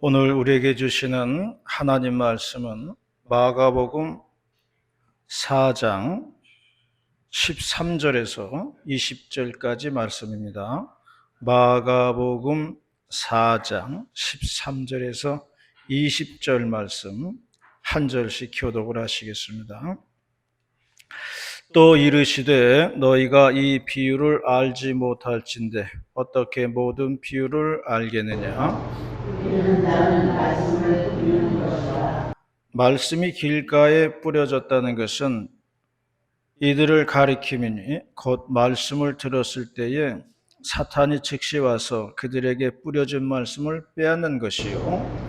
오늘 우리에게 주시는 하나님 말씀은 마가복음 4장 13절에서 20절까지 말씀입니다. 마가복음 4장 13절에서 20절 말씀 한 절씩 교독을 하시겠습니다. 또 이르시되 너희가 이 비유를 알지 못할진대 어떻게 모든 비유를 알겠느냐? 말씀이 길가에 뿌려졌다는 것은 이들을 가리킴이니 곧 말씀을 들었을 때에 사탄이 즉시 와서 그들에게 뿌려진 말씀을 빼앗는 것이요.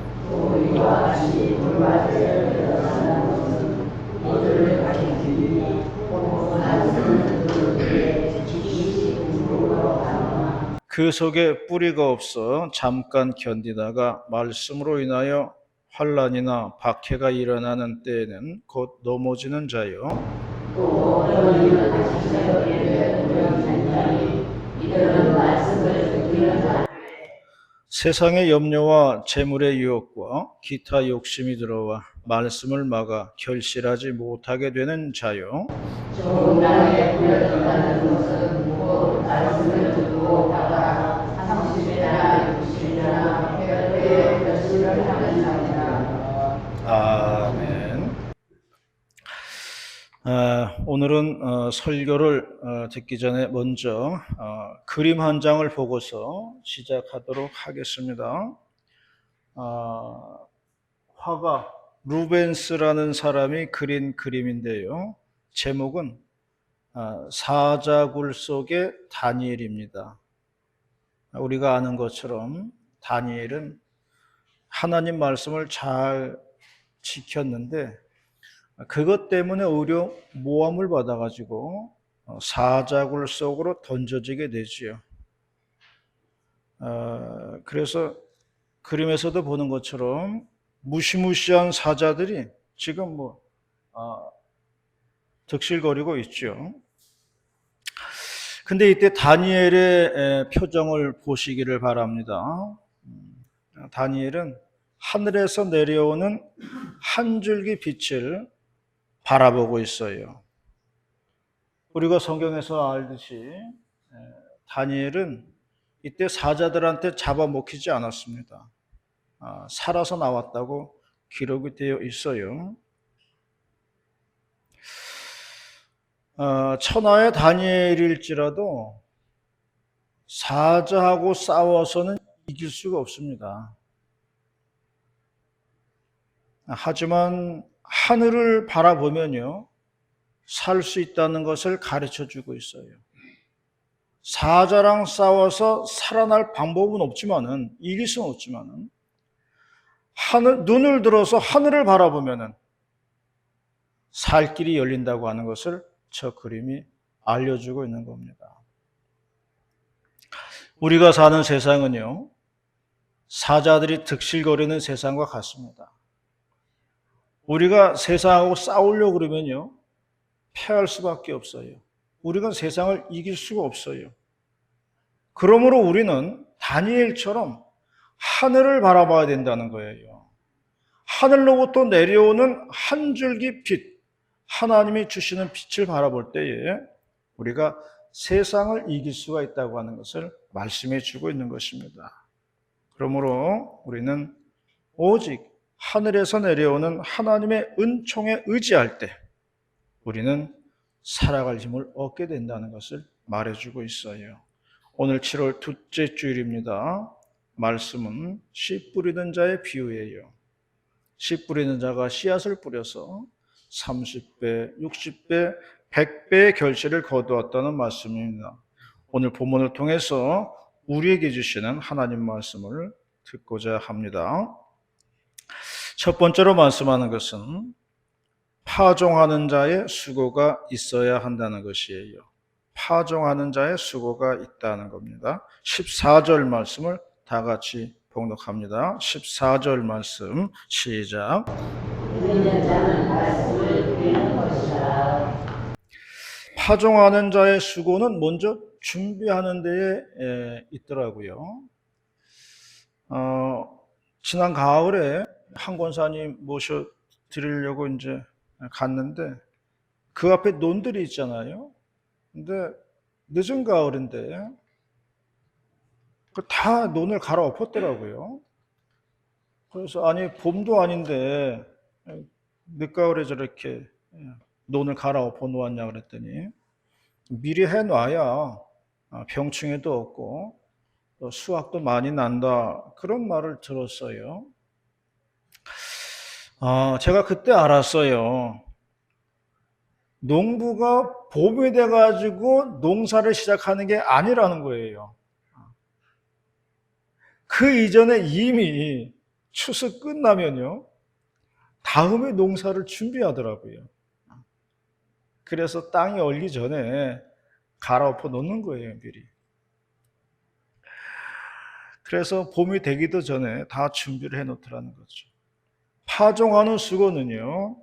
그 속에 뿌리가 없어 잠깐 견디다가 말씀으로 인하여 환난이나 박해가 일어나는 때에는 곧 넘어지는 자요. 세상의 염려와 재물의 유혹과 기타 욕심이 들어와 말씀을 막아 결실하지 못하게 되는 자요. 좋은 땅에 뿌려졌다는 것은 곧 말씀을 듣고 다가 30이나 60이나 100배의 결실을 하는 자니라. 아멘. 오늘은 설교를 듣기 전에 먼저 그림 한 장을 보고서 시작하도록 하겠습니다. 화가 루벤스라는 사람이 그린 그림인데요. 제목은 사자굴 속의 다니엘입니다. 우리가 아는 것처럼 다니엘은 하나님 말씀을 잘 지켰는데 그것 때문에 오히려 모함을 받아가지고 사자굴 속으로 던져지게 되지요. 그래서 그림에서도 보는 것처럼 무시무시한 사자들이 지금 득실거리고 있죠. 근데 이때 다니엘의 표정을 보시기를 바랍니다. 다니엘은 하늘에서 내려오는 한 줄기 빛을 바라보고 있어요. 우리가 성경에서 알듯이 다니엘은 이때 사자들한테 잡아먹히지 않았습니다. 살아서 나왔다고 기록이 되어 있어요. 천하의 다니엘일지라도 사자하고 싸워서는 이길 수가 없습니다. 하지만 하늘을 바라보면요, 살 수 있다는 것을 가르쳐 주고 있어요. 사자랑 싸워서 살아날 방법은 없지만은, 이길 수는 없지만은, 눈을 들어서 하늘을 바라보면은 살 길이 열린다고 하는 것을 저 그림이 알려주고 있는 겁니다. 우리가 사는 세상은요, 사자들이 득실거리는 세상과 같습니다. 우리가 세상하고 싸우려고 그러면요, 패할 수밖에 없어요. 우리가 세상을 이길 수가 없어요. 그러므로 우리는 다니엘처럼 하늘을 바라봐야 된다는 거예요. 하늘로부터 내려오는 한 줄기 빛, 하나님이 주시는 빛을 바라볼 때에 우리가 세상을 이길 수가 있다고 하는 것을 말씀해 주고 있는 것입니다. 그러므로 우리는 오직 하늘에서 내려오는 하나님의 은총에 의지할 때 우리는 살아갈 힘을 얻게 된다는 것을 말해주고 있어요. 오늘 7월 둘째 주일입니다. 말씀은 씨 뿌리는 자의 비유예요. 씨 뿌리는 자가 씨앗을 뿌려서 30배, 60배, 100배의 결실을 거두었다는 말씀입니다. 오늘 본문을 통해서 우리에게 주시는 하나님 말씀을 듣고자 합니다. 첫 번째로 말씀하는 것은 파종하는 자의 수고가 있어야 한다는 것이에요. 파종하는 자의 수고가 있다는 겁니다. 14절 말씀을 다 같이 봉독합니다. 14절 말씀 시작. 파종하는 자의 수고는 먼저 준비하는 데에 있더라고요. 지난 가을에 한 권사님 모셔 드리려고 이제 갔는데 그 앞에 논들이 있잖아요. 근데 늦은 가을인데 다 논을 갈아엎었더라고요. 그래서 아니 봄도 아닌데 늦가을에 저렇게 논을 갈아엎어 놓았냐 그랬더니 미리 해놔야 병충해도 없고 또 수확도 많이 난다 그런 말을 들었어요. 제가 그때 알았어요. 농부가 봄이 돼가지고 농사를 시작하는 게 아니라는 거예요. 그 이전에 이미 추수 끝나면요. 다음에 농사를 준비하더라고요. 그래서 땅이 얼기 전에 갈아엎어 놓는 거예요, 미리. 그래서 봄이 되기도 전에 다 준비를 해 놓더라는 거죠. 파종하는 수고는요,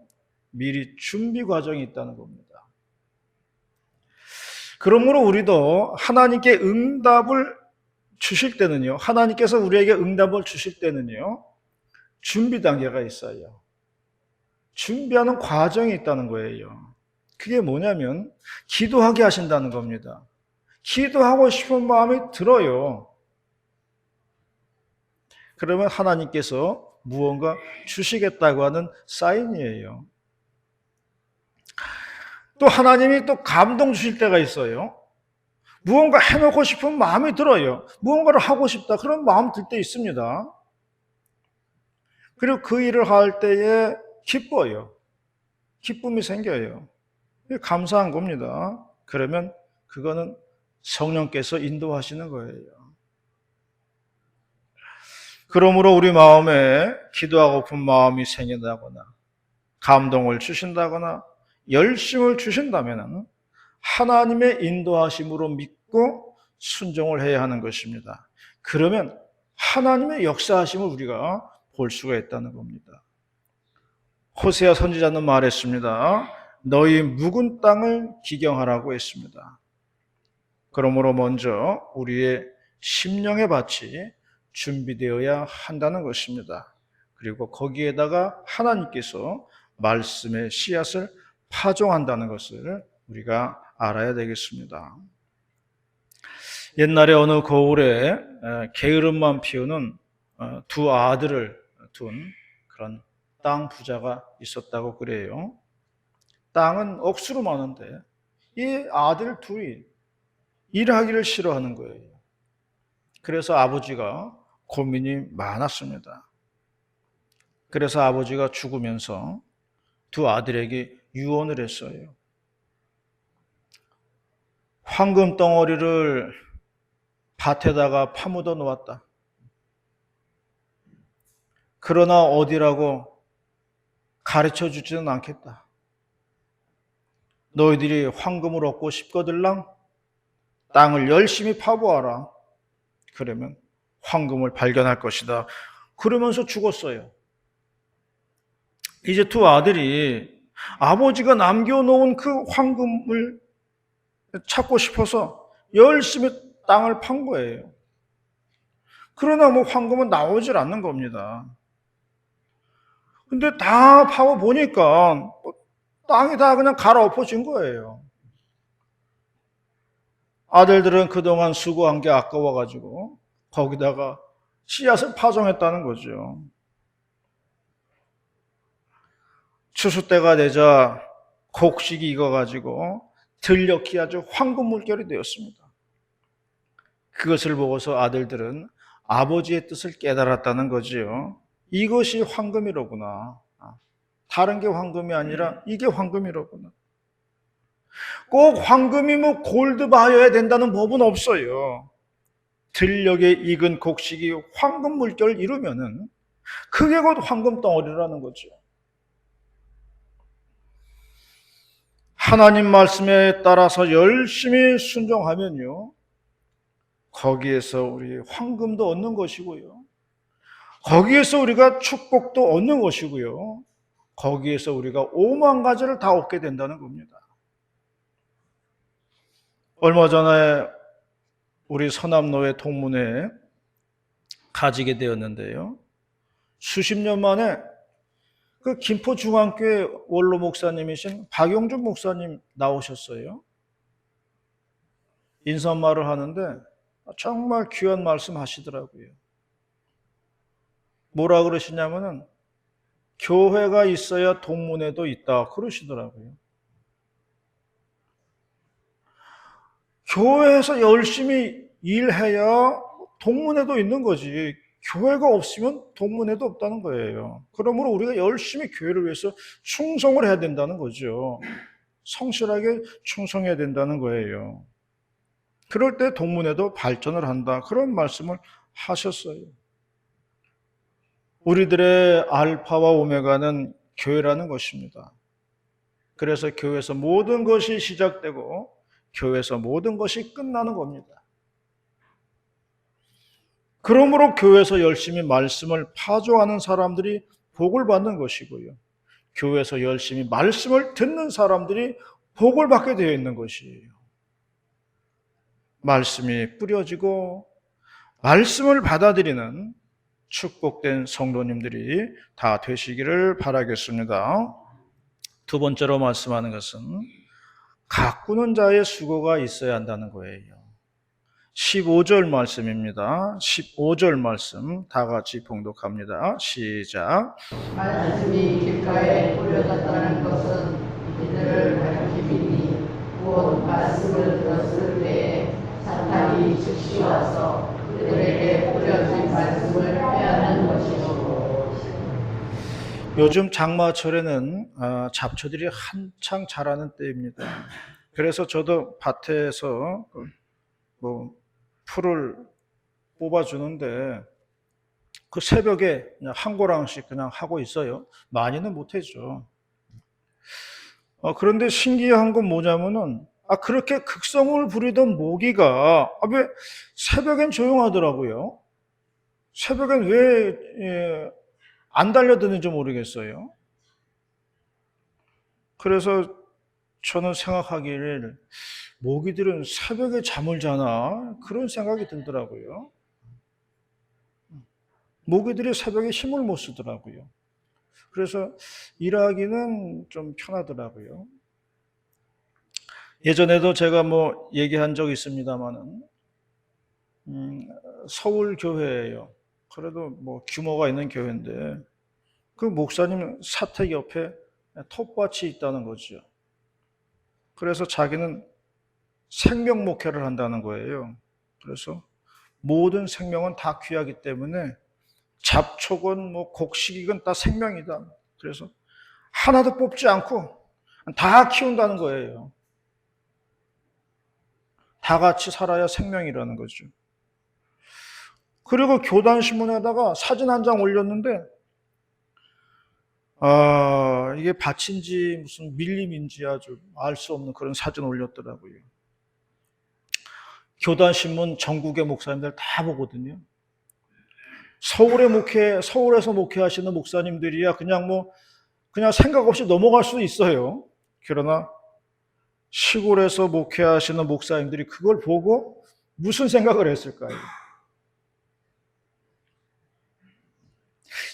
미리 준비 과정이 있다는 겁니다. 그러므로 우리도 하나님께 응답을 주실 때는요, 하나님께서 우리에게 응답을 주실 때는요, 준비 단계가 있어요. 준비하는 과정이 있다는 거예요. 그게 뭐냐면, 기도하게 하신다는 겁니다. 기도하고 싶은 마음이 들어요. 그러면 하나님께서 무언가 주시겠다고 하는 사인이에요. 또 하나님이 또 감동 주실 때가 있어요. 무언가 해놓고 싶은 마음이 들어요. 무언가를 하고 싶다. 그런 마음 들 때 있습니다. 그리고 그 일을 할 때에 기뻐요. 기쁨이 생겨요. 감사한 겁니다. 그러면 그거는 성령께서 인도하시는 거예요. 그러므로 우리 마음에 기도하고픈 마음이 생긴다거나 감동을 주신다거나 열심을 주신다면 하나님의 인도하심으로 믿고 순종을 해야 하는 것입니다. 그러면 하나님의 역사하심을 우리가 볼 수가 있다는 겁니다. 호세아 선지자는 말했습니다. 너희 묵은 땅을 기경하라고 했습니다. 그러므로 먼저 우리의 심령의 밭이 준비되어야 한다는 것입니다. 그리고 거기에다가 하나님께서 말씀의 씨앗을 파종한다는 것을 우리가 알아야 되겠습니다. 옛날에 어느 고을에 게으름만 피우는 두 아들을 둔 그런 땅 부자가 있었다고 그래요. 땅은 억수로 많은데 이 아들 둘이 일하기를 싫어하는 거예요. 그래서 아버지가 고민이 많았습니다. 그래서 아버지가 죽으면서 두 아들에게 유언을 했어요. 황금 덩어리를 밭에다가 파묻어 놓았다. 그러나 어디라고 가르쳐 주지는 않겠다. 너희들이 황금을 얻고 싶거들랑 땅을 열심히 파보아라. 그러면 황금을 발견할 것이다. 그러면서 죽었어요. 이제 두 아들이 아버지가 남겨놓은 그 황금을 찾고 싶어서 열심히 땅을 판 거예요. 그러나 뭐 황금은 나오질 않는 겁니다. 근데 다 파고 보니까 땅이 다 그냥 갈아엎어진 거예요. 아들들은 그동안 수고한 게 아까워가지고 거기다가 씨앗을 파종했다는 거죠. 추수 때가 되자 곡식이 익어가지고 들녘이 아주 황금 물결이 되었습니다. 그것을 보고서 아들들은 아버지의 뜻을 깨달았다는 거지요. 이것이 황금이로구나. 다른 게 황금이 아니라 이게 황금이로구나. 꼭 황금이 뭐 골드바여야 된다는 법은 없어요. 들녘에 익은 곡식이 황금 물결을 이루면은 그게 곧 황금 덩어리라는 거죠. 하나님 말씀에 따라서 열심히 순종하면요, 거기에서 우리 황금도 얻는 것이고요, 거기에서 우리가 축복도 얻는 것이고요, 거기에서 우리가 오만 가지를 다 얻게 된다는 겁니다. 얼마 전에 우리 서남노회 동문회에 가지게 되었는데요, 수십 년 만에 그 김포중앙교회 원로 목사님이신 박용준 목사님 나오셨어요. 인사말을 하는데 정말 귀한 말씀 하시더라고요. 뭐라 그러시냐면은 교회가 있어야 동문회도 있다 그러시더라고요. 교회에서 열심히 일해야 동문회도 있는 거지. 교회가 없으면 동문회도 없다는 거예요. 그러므로 우리가 열심히 교회를 위해서 충성을 해야 된다는 거죠. 성실하게 충성해야 된다는 거예요. 그럴 때 동문회도 발전을 한다. 그런 말씀을 하셨어요. 우리들의 알파와 오메가는 교회라는 것입니다. 그래서 교회에서 모든 것이 시작되고 교회에서 모든 것이 끝나는 겁니다. 그러므로 교회에서 열심히 말씀을 파조하는 사람들이 복을 받는 것이고요. 교회에서 열심히 말씀을 듣는 사람들이 복을 받게 되어 있는 것이에요. 말씀이 뿌려지고 말씀을 받아들이는 축복된 성도님들이 다 되시기를 바라겠습니다. 두 번째로 말씀하는 것은 가꾸는 자의 수고가 있어야 한다는 거예요. 15절 말씀입니다. 15절 말씀 다 같이 봉독합니다. 시작. 말씀이 길가에 뿌려졌다는 것은 이들을 가리킴이니 곧 말씀을 들었을 때에 사탄이 즉시 와서 그들에게 뿌려진 말씀을 빼앗는 것이고. 요즘 장마철에는 잡초들이 한창 자라는 때입니다. 그래서 저도 밭에서 풀을 뽑아주는데 그 새벽에 그냥 한 고랑씩 그냥 하고 있어요. 많이는 못하죠. 그런데 신기한 건 뭐냐면은 그렇게 극성을 부리던 모기가 왜 새벽엔 조용하더라고요. 새벽엔 왜 안 달려드는지 모르겠어요. 그래서 저는 생각하기를 모기들은 새벽에 잠을 자나 그런 생각이 들더라고요. 모기들이 새벽에 힘을 못 쓰더라고요. 그래서 일하기는 좀 편하더라고요. 예전에도 제가 얘기한 적이 있습니다만은 서울 교회예요. 그래도 규모가 있는 교회인데 그 목사님 사택 옆에 텃밭이 있다는 거죠. 그래서 자기는 생명 목회를 한다는 거예요. 그래서 모든 생명은 다 귀하기 때문에 잡초건 곡식이건 다 생명이다. 그래서 하나도 뽑지 않고 다 키운다는 거예요. 다 같이 살아야 생명이라는 거죠. 그리고 교단 신문에다가 사진 한 장 올렸는데 이게 밭인지 무슨 밀림인지 아주 알 수 없는 그런 사진 올렸더라고요. 교단 신문 전국의 목사님들 다 보거든요. 서울에서 목회하시는 목사님들이야 그냥 생각 없이 넘어갈 수도 있어요. 그러나 시골에서 목회하시는 목사님들이 그걸 보고 무슨 생각을 했을까요?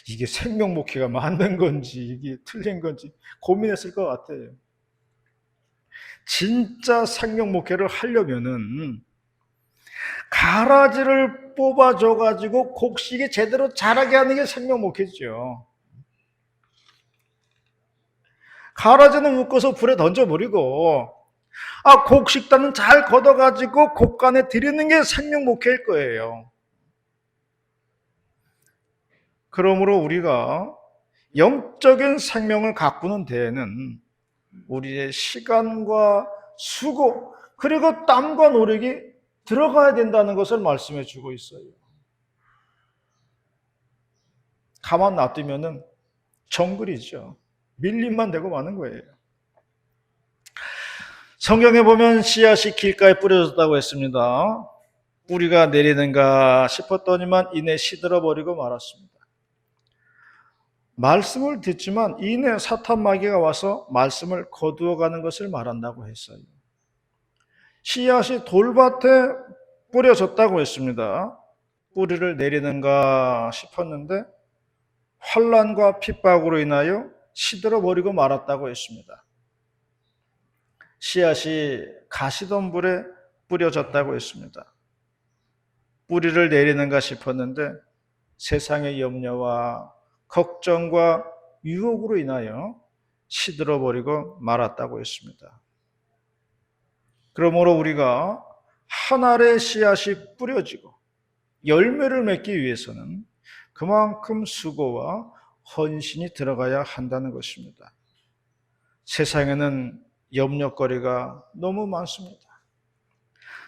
이게 생명 목회가 맞는 건지 이게 틀린 건지 고민했을 것 같아요. 진짜 생명 목회를 하려면은 가라지를 뽑아줘가지고 곡식이 제대로 자라게 하는 게 생명 목회죠. 가라지는 묶어서 불에 던져버리고 곡식단은 잘 걷어가지고 곡간에 들이는 게 생명 목회일 거예요. 그러므로 우리가 영적인 생명을 가꾸는 데에는 우리의 시간과 수고 그리고 땀과 노력이 들어가야 된다는 것을 말씀해 주고 있어요. 가만 놔두면은 정글이죠. 밀림만 되고 마는 거예요. 성경에 보면 씨앗이 길가에 뿌려졌다고 했습니다. 뿌리가 내리는가 싶었더니만 이내 시들어버리고 말았습니다. 말씀을 듣지만 이내 사탄 마귀가 와서 말씀을 거두어가는 것을 말한다고 했어요. 씨앗이 돌밭에 뿌려졌다고 했습니다. 뿌리를 내리는가 싶었는데 환난과 핍박으로 인하여 시들어 버리고 말았다고 했습니다. 씨앗이 가시덤불에 뿌려졌다고 했습니다. 뿌리를 내리는가 싶었는데 세상의 염려와 걱정과 유혹으로 인하여 시들어 버리고 말았다고 했습니다. 그러므로 우리가 한 알의 씨앗이 뿌려지고 열매를 맺기 위해서는 그만큼 수고와 헌신이 들어가야 한다는 것입니다. 세상에는 염려거리가 너무 많습니다.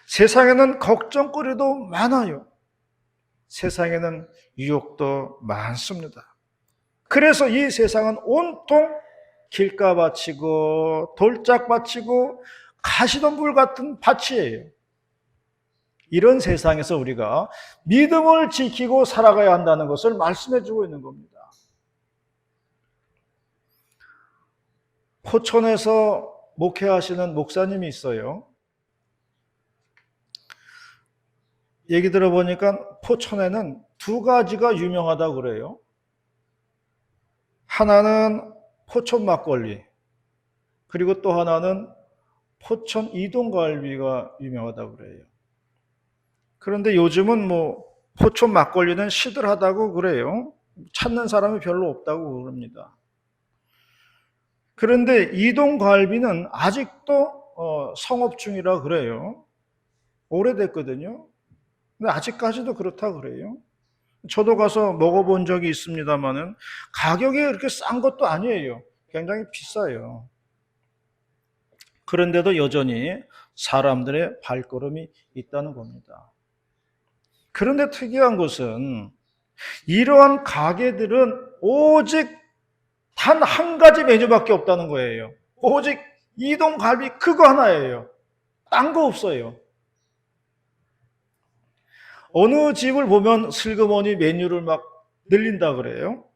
세상에는 걱정거리도 많아요. 세상에는 유혹도 많습니다. 그래서 이 세상은 온통 길가 밭이고 돌짝 밭이고 가시덤불 같은 밭이에요. 이런 세상에서 우리가 믿음을 지키고 살아가야 한다는 것을 말씀해 주고 있는 겁니다. 포천에서 목회하시는 목사님이 있어요. 얘기 들어보니까 포천에는 두 가지가 유명하다고 그래요. 하나는 포천 막걸리, 그리고 또 하나는 포천 이동갈비가 유명하다고 그래요. 그런데 요즘은 포천 막걸리는 시들하다고 그래요. 찾는 사람이 별로 없다고 그럽니다. 그런데 이동갈비는 아직도 성업 중이라 그래요. 오래됐거든요. 근데 아직까지도 그렇다 그래요. 저도 가서 먹어본 적이 있습니다만은 가격이 그렇게 싼 것도 아니에요. 굉장히 비싸요. 그런데도 여전히 사람들의 발걸음이 있다는 겁니다. 그런데 특이한 것은 이러한 가게들은 오직 단 한 가지 메뉴밖에 없다는 거예요. 오직 이동갈비 그거 하나예요. 딴 거 없어요. 어느 집을 보면 슬그머니 메뉴를 막 늘린다 그래요.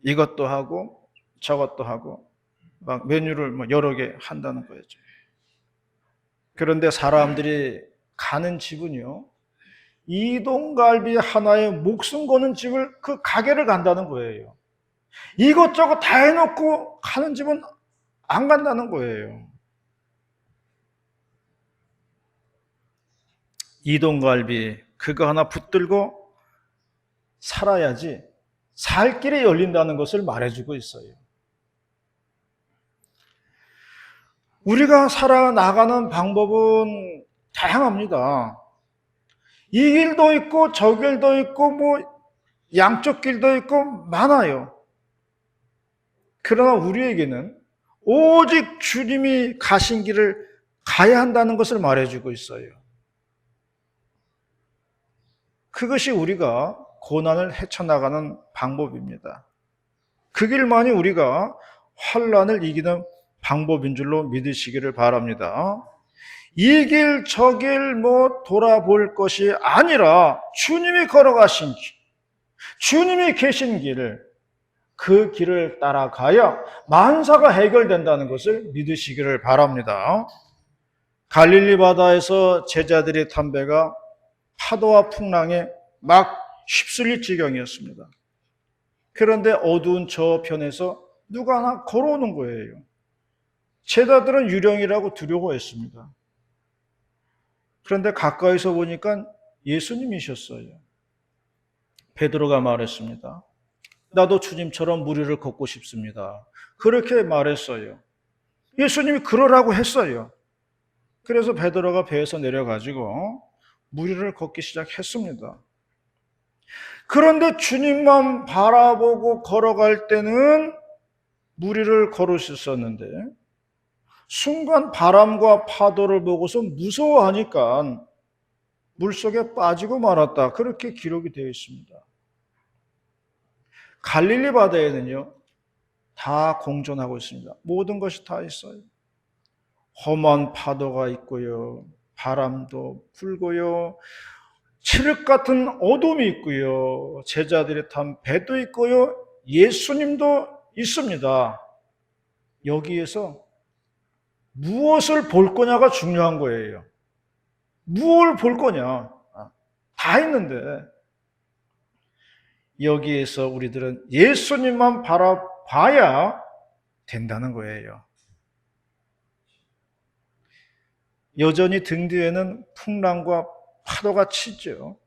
이것도 하고 저것도 하고 막 메뉴를 여러 개 한다는 거죠. 그런데 사람들이 가는 집은요, 이동갈비 하나에 목숨 거는 집을, 그 가게를 간다는 거예요. 이것저것 다 해놓고 가는 집은 안 간다는 거예요. 이동갈비 그거 하나 붙들고 살아야지 살 길이 열린다는 것을 말해주고 있어요. 우리가 살아나가는 방법은 다양합니다. 이 길도 있고 저 길도 있고 양쪽 길도 있고 많아요. 그러나 우리에게는 오직 주님이 가신 길을 가야 한다는 것을 말해주고 있어요. 그것이 우리가 고난을 헤쳐나가는 방법입니다. 그 길만이 우리가 환난을 이기는 방법인 줄로 믿으시기를 바랍니다. 이 길, 저 길 돌아볼 것이 아니라 주님이 걸어가신 길, 주님이 계신 길을, 그 길을 따라가야 만사가 해결된다는 것을 믿으시기를 바랍니다. 갈릴리 바다에서 제자들이 탄 배가 파도와 풍랑에 막 휩쓸릴 지경이었습니다. 그런데 어두운 저편에서 누가 하나 걸어오는 거예요. 제자들은 유령이라고 두려워했습니다. 그런데 가까이서 보니까 예수님이셨어요. 베드로가 말했습니다. 나도 주님처럼 무리를 걷고 싶습니다. 그렇게 말했어요. 예수님이 그러라고 했어요. 그래서 베드로가 배에서 내려가지고 무리를 걷기 시작했습니다. 그런데 주님만 바라보고 걸어갈 때는 무리를 걸으셨었는데 순간 바람과 파도를 보고서 무서워하니까 물속에 빠지고 말았다. 그렇게 기록이 되어 있습니다. 갈릴리 바다에는요, 다 공존하고 있습니다. 모든 것이 다 있어요. 험한 파도가 있고요, 바람도 불고요, 칠흑 같은 어둠이 있고요, 제자들이 탄 배도 있고요, 예수님도 있습니다. 여기에서 무엇을 볼 거냐가 중요한 거예요. 무엇을 볼 거냐. 다 있는데 여기에서 우리들은 예수님만 바라봐야 된다는 거예요. 여전히 등 뒤에는 풍랑과 파도가 치죠.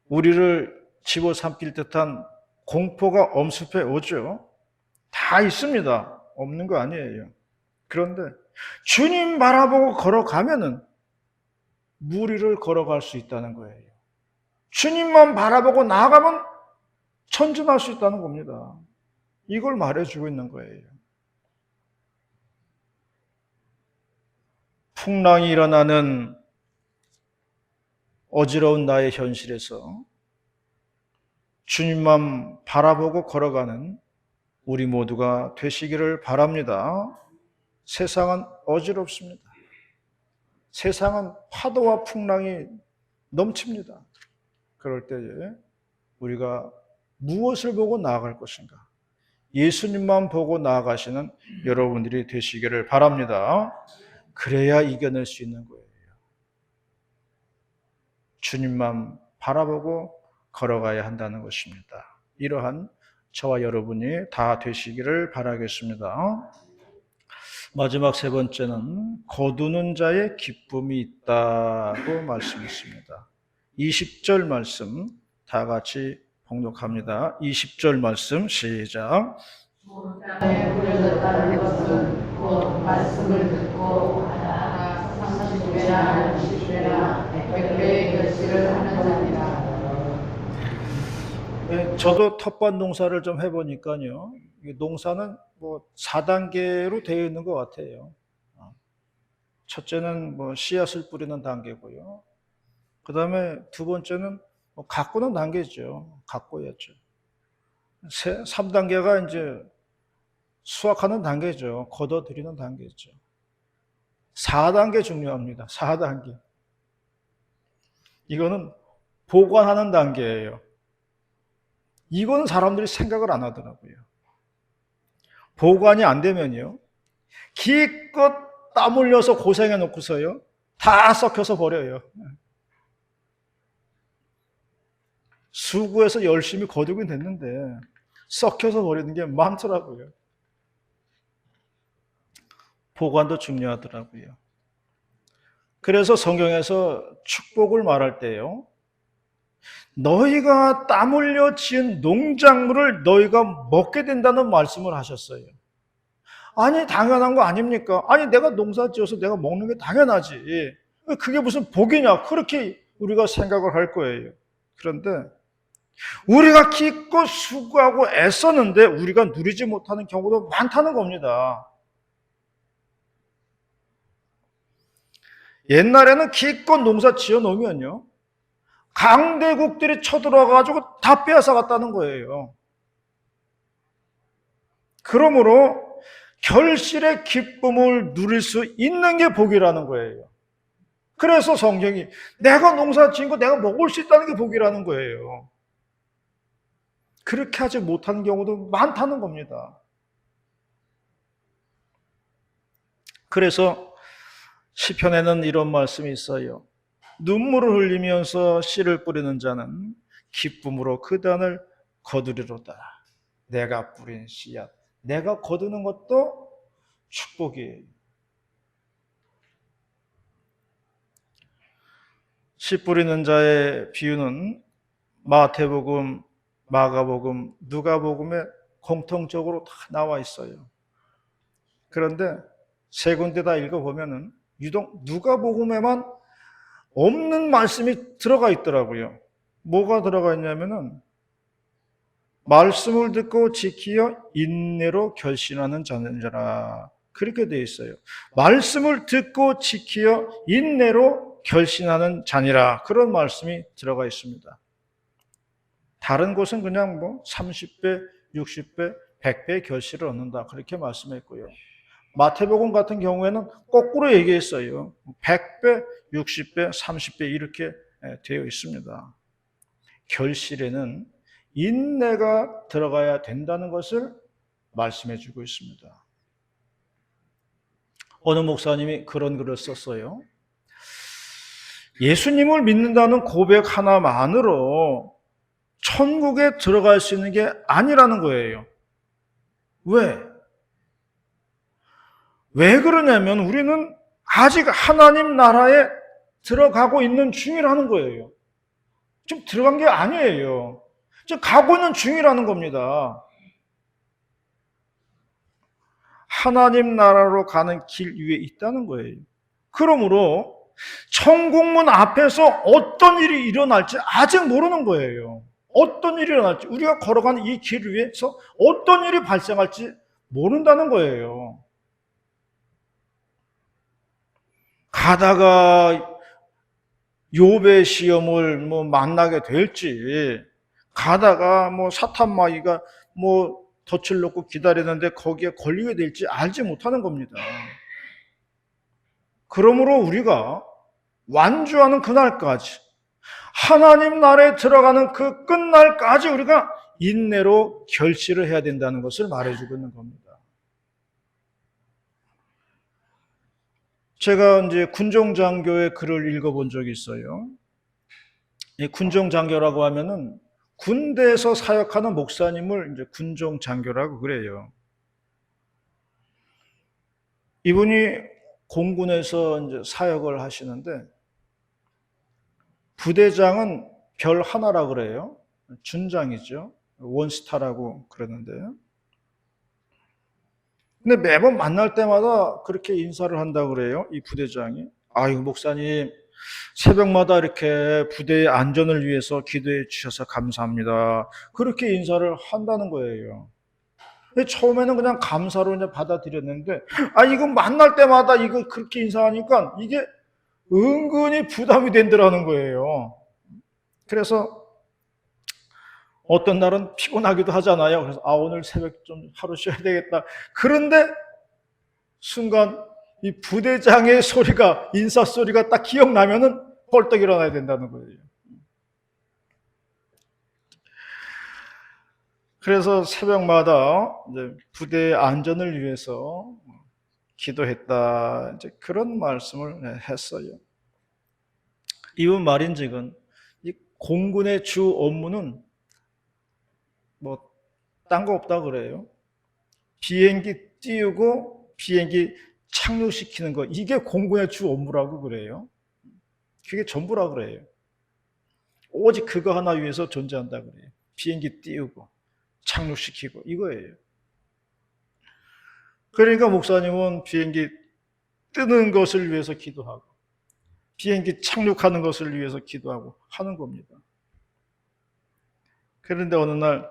우리를 집어삼킬 듯한 공포가 엄습해 오죠. 다 있습니다. 없는 거 아니에요. 그런데 주님 바라보고 걸어가면은 무리를 걸어갈 수 있다는 거예요. 주님만 바라보고 나아가면 전진할 수 있다는 겁니다. 이걸 말해주고 있는 거예요. 풍랑이 일어나는 어지러운 나의 현실에서 주님만 바라보고 걸어가는 우리 모두가 되시기를 바랍니다. 세상은 어지럽습니다. 세상은 파도와 풍랑이 넘칩니다. 그럴 때에 우리가 무엇을 보고 나아갈 것인가? 예수님만 보고 나아가시는 여러분들이 되시기를 바랍니다. 그래야 이겨낼 수 있는 거예요. 주님만 바라보고 걸어가야 한다는 것입니다. 이러한 저와 여러분이 다 되시기를 바라겠습니다. 마지막 세 번째는 거두는 자의 기쁨이 있다고 말씀했습니다. 20절 말씀 다 같이 봉독합니다. 20절 말씀 시작. 땅에 뿌려졌다는 것은 곧 말씀을 듣고 하나 30배나 60배나 100배의 결실을 하는 자니라. 네, 저도 텃밭 농사를 좀 해보니까요. 농사는 뭐 4단계로 되어 있는 것 같아요. 첫째는 뭐 씨앗을 뿌리는 단계고요. 그 다음에 두 번째는 뭐 가꾸는 단계죠. 가꾸였죠. 3단계가 이제 수확하는 단계죠. 걷어들이는 단계죠. 4단계 중요합니다. 4단계. 이거는 보관하는 단계예요. 이건 사람들이 생각을 안 하더라고요. 보관이 안 되면요. 기껏 땀 흘려서 고생해 놓고서요. 다 썩혀서 버려요. 수고해서 열심히 거두긴 됐는데 썩혀서 버리는 게 많더라고요. 보관도 중요하더라고요. 그래서 성경에서 축복을 말할 때요. 너희가 땀 흘려 지은 농작물을 너희가 먹게 된다는 말씀을 하셨어요. 아니 당연한 거 아닙니까? 아니 내가 농사 지어서 내가 먹는 게 당연하지. 그게 무슨 복이냐? 그렇게 우리가 생각을 할 거예요. 그런데 우리가 기껏 수고하고 애썼는데 우리가 누리지 못하는 경우도 많다는 겁니다. 옛날에는 기껏 농사 지어 놓으면요. 강대국들이 쳐들어와가지고 다 빼앗아 갔다는 거예요. 그러므로 결실의 기쁨을 누릴 수 있는 게 복이라는 거예요. 그래서 성경이 내가 농사 지은 거 내가 먹을 수 있다는 게 복이라는 거예요. 그렇게 하지 못하는 경우도 많다는 겁니다. 그래서 시편에는 이런 말씀이 있어요. 눈물을 흘리면서 씨를 뿌리는 자는 기쁨으로 그 단을 거두리로다. 내가 뿌린 씨앗, 내가 거두는 것도 축복이에요. 씨 뿌리는 자의 비유는 마태복음, 마가복음, 누가복음에 공통적으로 다 나와 있어요. 그런데 세 군데 다 읽어보면은 유독 누가복음에만 없는 말씀이 들어가 있더라고요. 뭐가 들어가 있냐면은 말씀을 듣고 지키어 인내로 결신하는 자들이라 그렇게 되어 있어요. 말씀을 듣고 지키어 인내로 결신하는 자니라 그런 말씀이 들어가 있습니다. 다른 곳은 그냥 뭐 30배, 60배, 100배의 결실을 얻는다 그렇게 말씀했고요. 마태복음 같은 경우에는 거꾸로 얘기했어요. 100배, 60배, 30배 이렇게 되어 있습니다. 결실에는 인내가 들어가야 된다는 것을 말씀해 주고 있습니다. 어느 목사님이 그런 글을 썼어요. 예수님을 믿는다는 고백 하나만으로 천국에 들어갈 수 있는 게 아니라는 거예요. 왜? 왜 그러냐면 우리는 아직 하나님 나라에 들어가고 있는 중이라는 거예요. 지금 들어간 게 아니에요. 지금 가고 있는 중이라는 겁니다. 하나님 나라로 가는 길 위에 있다는 거예요. 그러므로 천국문 앞에서 어떤 일이 일어날지 아직 모르는 거예요. 어떤 일이 일어날지, 우리가 걸어가는 이 길 위에서 어떤 일이 발생할지 모른다는 거예요. 가다가 욥의 시험을 만나게 될지, 가다가 사탄 마귀가 덫을 놓고 기다리는데 거기에 걸리게 될지 알지 못하는 겁니다. 그러므로 우리가 완주하는 그날까지, 하나님 나라에 들어가는 그 끝날까지 우리가 인내로 결실을 해야 된다는 것을 말해주고 있는 겁니다. 제가 이제 군종장교의 글을 읽어본 적이 있어요. 이 군종장교라고 하면은 군대에서 사역하는 목사님을 이제 군종장교라고 그래요. 이분이 공군에서 이제 사역을 하시는데 부대장은 별 하나라 그래요. 준장이죠. 원스타라고 그러는데요. 근데 매번 만날 때마다 그렇게 인사를 한다고 그래요. 이 부대장이. 아유, 목사님, 새벽마다 이렇게 부대의 안전을 위해서 기도해 주셔서 감사합니다. 그렇게 인사를 한다는 거예요. 처음에는 그냥 감사로 그냥 받아들였는데, 이거 만날 때마다 이거 그렇게 인사하니까 이게 은근히 부담이 된다는 거예요. 그래서 어떤 날은 피곤하기도 하잖아요. 그래서 오늘 새벽 좀 하루 쉬어야 되겠다. 그런데 순간 이 부대장의 소리가, 인사 소리가 딱 기억나면은 벌떡 일어나야 된다는 거예요. 그래서 새벽마다 이제 부대의 안전을 위해서 기도했다. 이제 그런 말씀을 했어요. 이분 말인즉은 이 공군의 주 업무는 딴 거 없다 그래요. 비행기 띄우고 비행기 착륙시키는 거, 이게 공군의 주 업무라고 그래요. 그게 전부라 그래요. 오직 그거 하나 위해서 존재한다 그래요. 비행기 띄우고 착륙시키고 이거예요. 그러니까 목사님은 비행기 뜨는 것을 위해서 기도하고 비행기 착륙하는 것을 위해서 기도하고 하는 겁니다. 그런데 어느 날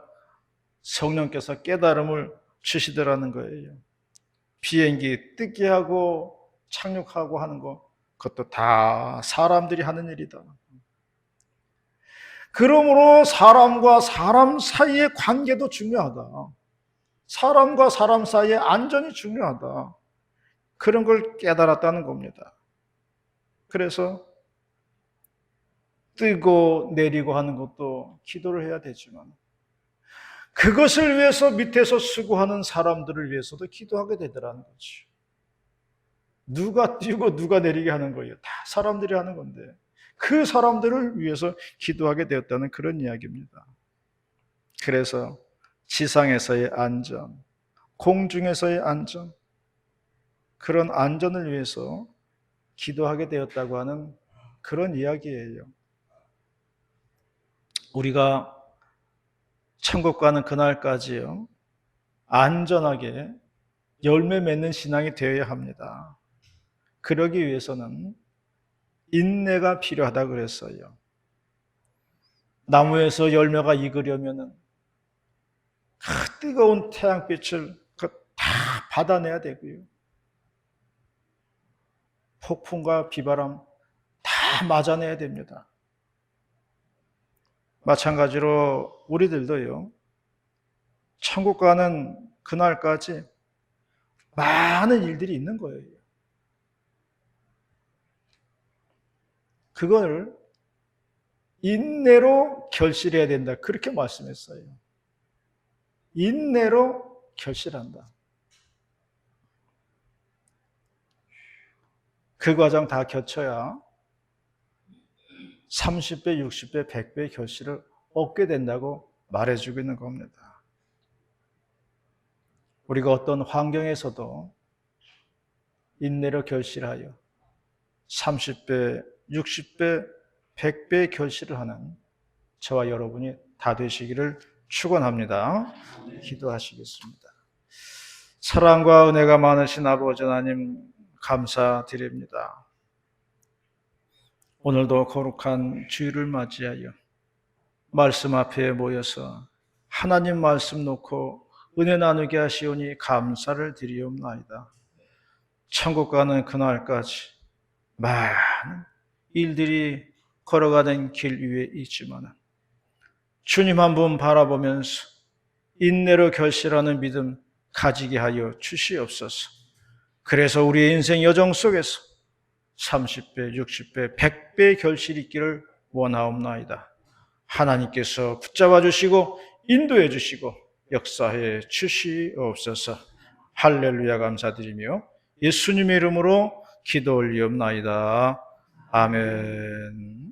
성령께서 깨달음을 주시더라는 거예요. 비행기 뜨게 하고 착륙하고 하는 거, 그것도 다 사람들이 하는 일이다. 그러므로 사람과 사람 사이의 관계도 중요하다. 사람과 사람 사이의 안전이 중요하다. 그런 걸 깨달았다는 겁니다. 그래서 뜨고 내리고 하는 것도 기도를 해야 되지만 그것을 위해서 밑에서 수고하는 사람들을 위해서도 기도하게 되더라는 거죠. 누가 뛰고 누가 내리게 하는 거예요. 다 사람들이 하는 건데 그 사람들을 위해서 기도하게 되었다는 그런 이야기입니다. 그래서 지상에서의 안전, 공중에서의 안전, 그런 안전을 위해서 기도하게 되었다고 하는 그런 이야기예요. 우리가 천국 가는 그날까지요, 안전하게 열매 맺는 신앙이 되어야 합니다. 그러기 위해서는 인내가 필요하다 그랬어요. 나무에서 열매가 익으려면 그 뜨거운 태양빛을 다 받아내야 되고요. 폭풍과 비바람 다 맞아내야 됩니다. 마찬가지로 우리들도요, 천국 가는 그날까지 많은 일들이 있는 거예요. 그걸 인내로 결실해야 된다. 그렇게 말씀했어요. 인내로 결실한다. 그 과정 다 거쳐야 30배, 60배, 100배의 결실을 얻게 된다고 말해주고 있는 겁니다. 우리가 어떤 환경에서도 인내로 결실하여 30배, 60배, 100배의 결실을 하는 저와 여러분이 다 되시기를 축원합니다. 기도하시겠습니다. 사랑과 은혜가 많으신 아버지 하나님 감사드립니다. 오늘도 거룩한 주일을 맞이하여 말씀 앞에 모여서 하나님 말씀 놓고 은혜 나누게 하시오니 감사를 드리옵나이다. 천국 가는 그날까지 많은 일들이 걸어가는 길 위에 있지만 주님 한 분 바라보면서 인내로 결실하는 믿음 가지게 하여 주시옵소서. 그래서 우리의 인생 여정 속에서 30배, 60배, 100배의 결실이 있기를 원하옵나이다. 하나님께서 붙잡아 주시고 인도해 주시고 역사해 주시옵소서. 할렐루야 감사드리며 예수님의 이름으로 기도 올리옵나이다. 아멘.